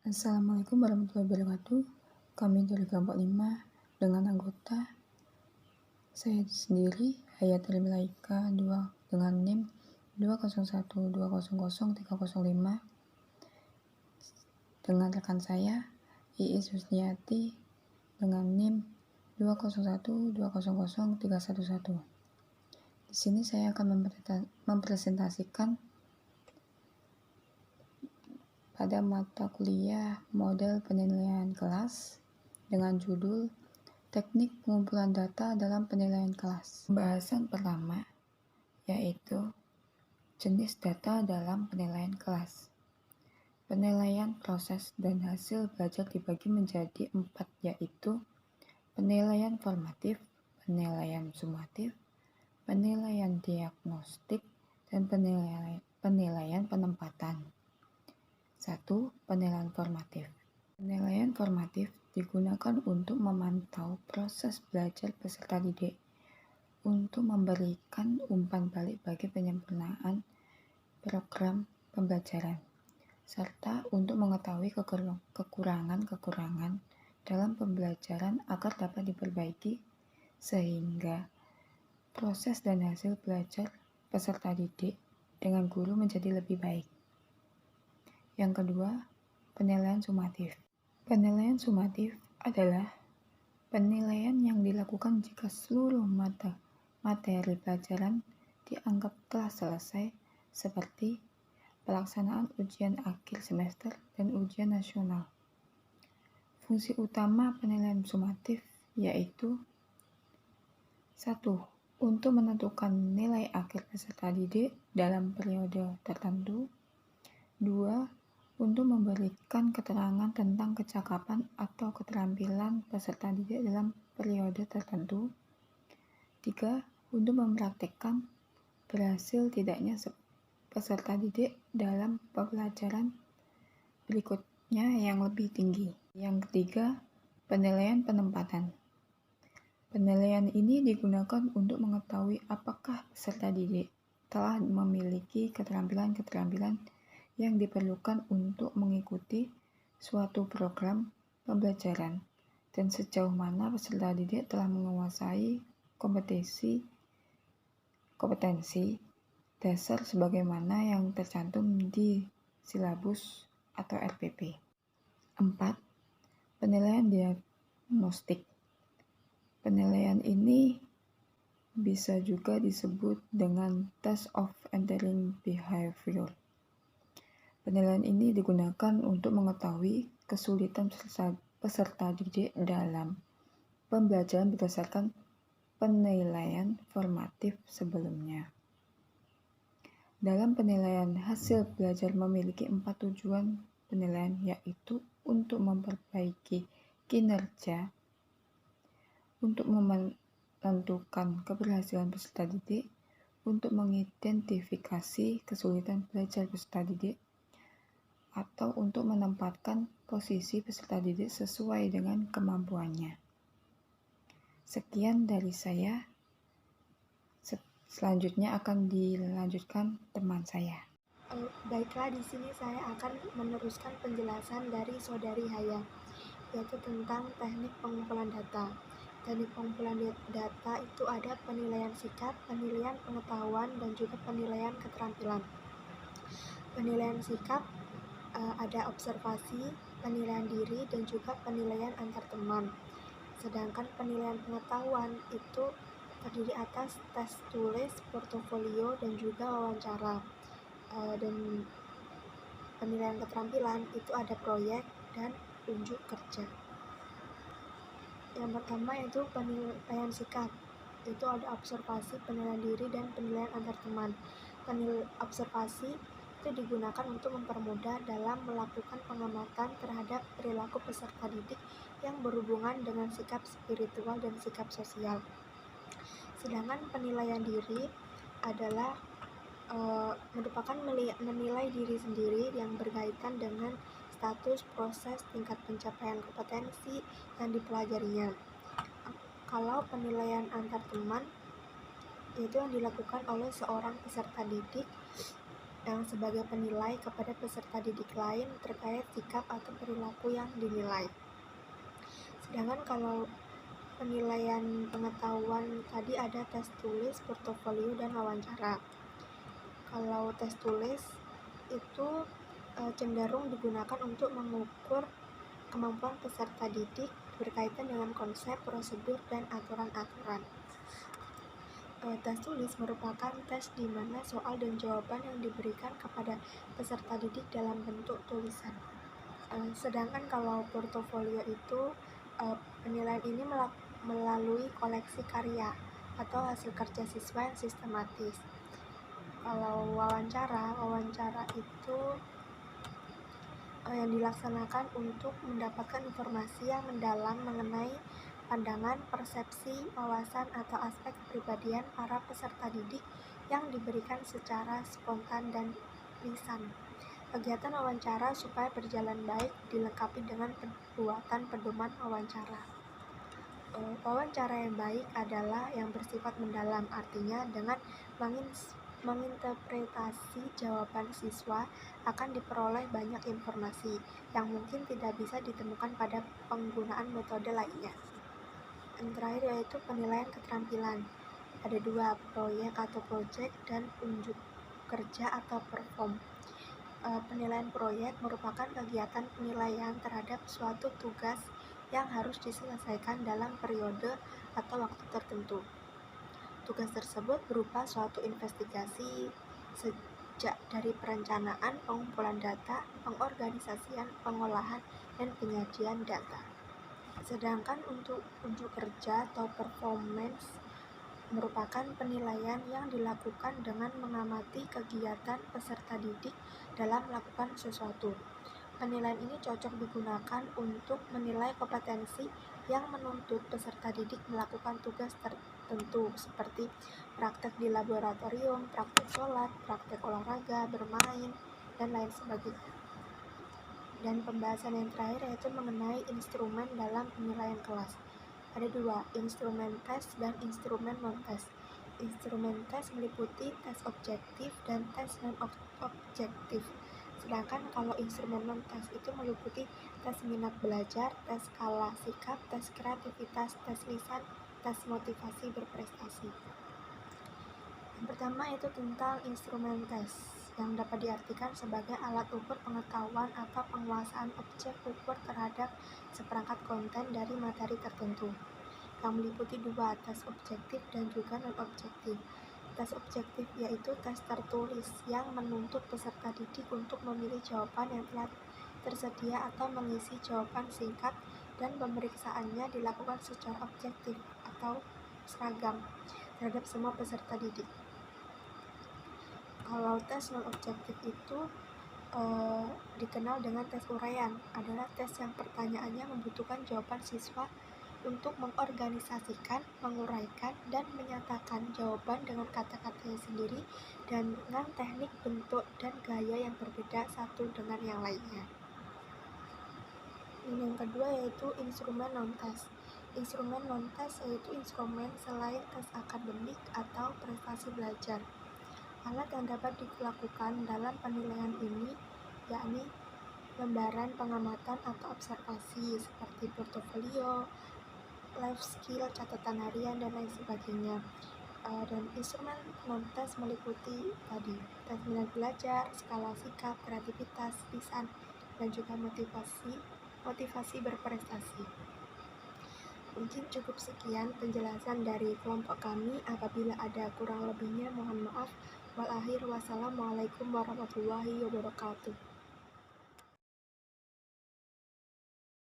Assalamualaikum warahmatullahi wabarakatuh. Kami dari kelompok 5 dengan anggota saya sendiri, Hayatul Malaika 2 dengan NIM 201200305, dengan rekan saya Iis Husniati dengan NIM 201200311. Di sini saya akan mempresentasikan pada mata kuliah model penilaian kelas dengan judul Teknik Pengumpulan Data dalam Penilaian Kelas. Pembahasan pertama yaitu jenis data dalam penilaian kelas. Penilaian proses dan hasil belajar dibagi menjadi 4, yaitu penilaian formatif, penilaian sumatif, penilaian diagnostik, dan penilaian penempatan. 1. Penilaian formatif. Penilaian formatif digunakan untuk memantau proses belajar peserta didik, untuk memberikan umpan balik bagi penyempurnaan program pembelajaran, serta untuk mengetahui kekurangan-kekurangan dalam pembelajaran agar dapat diperbaiki sehingga proses dan hasil belajar peserta didik dengan guru menjadi lebih baik. Yang kedua, penilaian sumatif. Penilaian sumatif adalah penilaian yang dilakukan jika seluruh materi pelajaran dianggap telah selesai, seperti pelaksanaan ujian akhir semester dan ujian nasional. Fungsi utama penilaian sumatif yaitu 1. Untuk menentukan nilai akhir peserta didik dalam periode tertentu. 2. Untuk memberikan keterangan tentang kecakapan atau keterampilan peserta didik dalam periode tertentu. 3. Untuk mempraktikkan berhasil tidaknya peserta didik dalam pembelajaran berikutnya yang lebih tinggi. Yang ketiga, penilaian penempatan. Penilaian ini digunakan untuk mengetahui apakah peserta didik telah memiliki keterampilan-keterampilan yang diperlukan untuk mengikuti suatu program pembelajaran, dan sejauh mana peserta didik telah menguasai kompetensi dasar sebagaimana yang tercantum di silabus atau RPP. 4. Penilaian diagnostik. Penilaian ini bisa juga disebut dengan Test of Entering Behavior. Penilaian ini digunakan untuk mengetahui kesulitan peserta didik dalam pembelajaran berdasarkan penilaian formatif sebelumnya. Dalam penilaian, hasil belajar memiliki 4 tujuan penilaian, yaitu untuk memperbaiki kinerja, untuk menentukan keberhasilan peserta didik, untuk mengidentifikasi kesulitan belajar peserta didik, atau untuk menempatkan posisi peserta didik sesuai dengan kemampuannya. Sekian dari saya. Selanjutnya akan dilanjutkan teman saya. Baiklah, di sini saya akan meneruskan penjelasan dari Saudari Haya, yaitu tentang teknik pengumpulan data. Teknik pengumpulan data itu ada penilaian sikap, penilaian pengetahuan, dan juga penilaian keterampilan. Penilaian sikap ada observasi, penilaian diri, dan juga penilaian antar teman. Sedangkan penilaian pengetahuan itu terdiri atas tes tulis, portofolio, dan juga wawancara. Dan penilaian keterampilan itu ada proyek dan unjuk kerja. Yang pertama yaitu penilaian sikap. Itu ada observasi, penilaian diri, dan penilaian antar teman. Observasi itu digunakan untuk mempermudah dalam melakukan pengamatan terhadap perilaku peserta didik yang berhubungan dengan sikap spiritual dan sikap sosial. Sedangkan penilaian diri adalah merupakan menilai diri sendiri yang berkaitan dengan status, proses, tingkat pencapaian kompetensi yang dipelajarinya. Kalau penilaian antar teman itu yang dilakukan oleh seorang peserta didik yang sebagai penilai kepada peserta didik lain terkait sikap atau perilaku yang dinilai. Sedangkan kalau penilaian pengetahuan tadi ada tes tulis, portofolio, dan wawancara. Kalau tes tulis itu cenderung digunakan untuk mengukur kemampuan peserta didik berkaitan dengan konsep, prosedur, dan aturan-aturan. Tes tulis merupakan tes di mana soal dan jawaban yang diberikan kepada peserta didik dalam bentuk tulisan. Sedangkan kalau portofolio itu penilaian ini melalui koleksi karya atau hasil kerja siswa yang sistematis. Kalau wawancara itu yang dilaksanakan untuk mendapatkan informasi yang mendalam mengenai pandangan, persepsi, wawasan, atau aspek kepribadian para peserta didik yang diberikan secara spontan dan lisan. Kegiatan wawancara supaya berjalan baik dilengkapi dengan pembuatan pedoman wawancara. Wawancara yang baik adalah yang bersifat mendalam, artinya dengan menginterpretasi jawaban siswa akan diperoleh banyak informasi yang mungkin tidak bisa ditemukan pada penggunaan metode lainnya. Yang terakhir yaitu penilaian keterampilan. Ada 2, proyek atau project dan unjuk kerja atau perform. Penilaian proyek merupakan kegiatan penilaian terhadap suatu tugas yang harus diselesaikan dalam periode atau waktu tertentu. Tugas tersebut berupa suatu investigasi sejak dari perencanaan, pengumpulan data, pengorganisasian, pengolahan, dan penyajian data. Sedangkan untuk unjuk kerja atau performance merupakan penilaian yang dilakukan dengan mengamati kegiatan peserta didik dalam melakukan sesuatu. Penilaian ini cocok digunakan untuk menilai kompetensi yang menuntut peserta didik melakukan tugas tertentu seperti praktek di laboratorium, praktek sholat, praktek olahraga, bermain, dan lain sebagainya. Dan pembahasan yang terakhir yaitu mengenai instrumen dalam penilaian kelas. Ada 2, instrumen tes dan instrumen non-tes. Instrumen tes meliputi tes objektif dan tes non-objektif. Sedangkan kalau instrumen non-tes itu meliputi tes minat belajar, tes skala sikap, tes kreativitas, tes lisan, tes motivasi berprestasi. Yang pertama itu tentang instrumen tes, yang dapat diartikan sebagai alat ukur pengetahuan atau penguasaan objek ukur terhadap seperangkat konten dari materi tertentu, yang meliputi 2, tes objektif dan juga non-objektif. Tes objektif yaitu tes tertulis yang menuntut peserta didik untuk memilih jawaban yang telah tersedia atau mengisi jawaban singkat, dan pemeriksaannya dilakukan secara objektif atau seragam terhadap semua peserta didik. Kalau tes non-objektif itu dikenal dengan tes uraian, adalah tes yang pertanyaannya membutuhkan jawaban siswa untuk mengorganisasikan, menguraikan, dan menyatakan jawaban dengan kata-katanya sendiri dan dengan teknik, bentuk, dan gaya yang berbeda satu dengan yang lainnya. Dan yang kedua yaitu instrumen non-tes. Instrumen non-tes yaitu instrumen selain tes akademik atau prestasi belajar. Alat yang dapat dilakukan dalam penilaian ini yakni lembaran pengamatan atau observasi seperti portofolio, life skill, catatan harian, dan lain sebagainya. Dan instrumen non-tes meliputi tadi tes minat belajar, skala sikap, kreativitas, lisan, dan juga motivasi berprestasi. Mungkin cukup sekian penjelasan dari kelompok kami. Apabila ada kurang lebihnya mohon maaf. Wassalamualaikum warahmatullahi wabarakatuh.